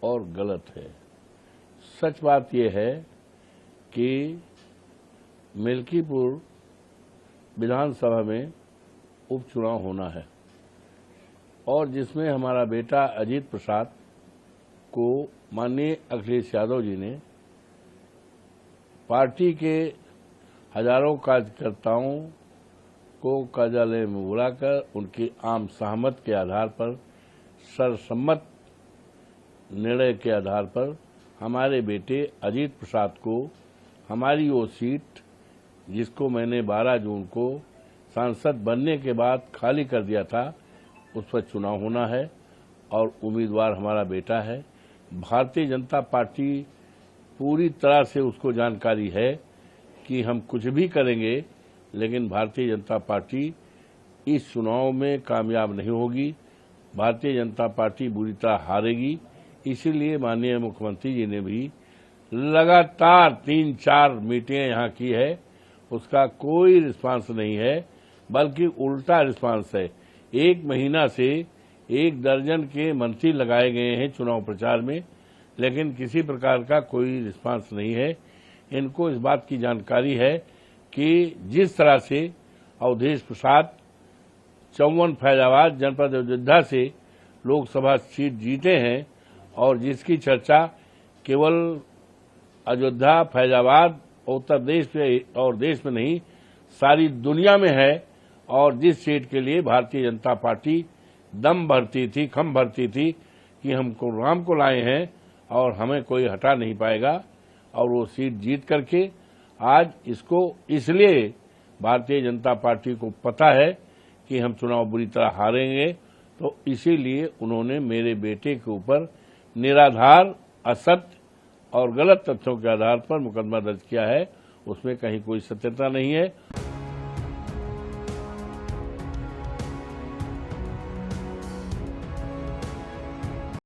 और गलत है। सच बात यह है कि मिल्कीपुर विधानसभा में उपचुनाव होना है और जिसमें हमारा बेटा अजीत प्रसाद को माननीय अखिलेश यादव जी ने पार्टी के हजारों कार्यकर्ताओं को कार्यालय में बुलाकर उनकी आम सहमत के आधार पर, सर्वसम्मत निर्णय के आधार पर हमारे बेटे अजीत प्रसाद को हमारी वो सीट, जिसको मैंने 12 जून को सांसद बनने के बाद खाली कर दिया था, उस पर चुनाव होना है और उम्मीदवार हमारा बेटा है। भारतीय जनता पार्टी पूरी तरह से उसको जानकारी है कि हम कुछ भी करेंगे, लेकिन भारतीय जनता पार्टी इस चुनाव में कामयाब नहीं होगी। भारतीय जनता पार्टी बुरी तरह हारेगी। इसीलिए माननीय मुख्यमंत्री जी ने भी लगातार 3-4 मीटिंगें यहाँ की है, उसका कोई रिस्पांस नहीं है, बल्कि उल्टा रिस्पांस है। 1 महीना से 1 दर्जन के मंत्री लगाए गए हैं चुनाव प्रचार में, लेकिन किसी प्रकार का कोई रिस्पांस नहीं है। इनको इस बात की जानकारी है कि जिस तरह से अवधेश प्रसाद 54 फैजाबाद जनपद अयोध्या से लोकसभा सीट जीते हैं और जिसकी चर्चा केवल अयोध्या, फैजाबाद, उत्तर प्रदेश में और देश में नहीं, सारी दुनिया में है, और जिस सीट के लिए भारतीय जनता पार्टी दम भरती थी, खम भरती थी कि हमको राम को लाए हैं और हमें कोई हटा नहीं पाएगा, और वो सीट जीत करके आज इसको, इसलिए भारतीय जनता पार्टी को पता है कि हम चुनाव बुरी तरह हारेंगे, तो इसीलिए उन्होंने मेरे बेटे के ऊपर निराधार, असत्य और गलत तथ्यों के आधार पर मुकदमा दर्ज किया है। उसमें कहीं कोई सत्यता नहीं है।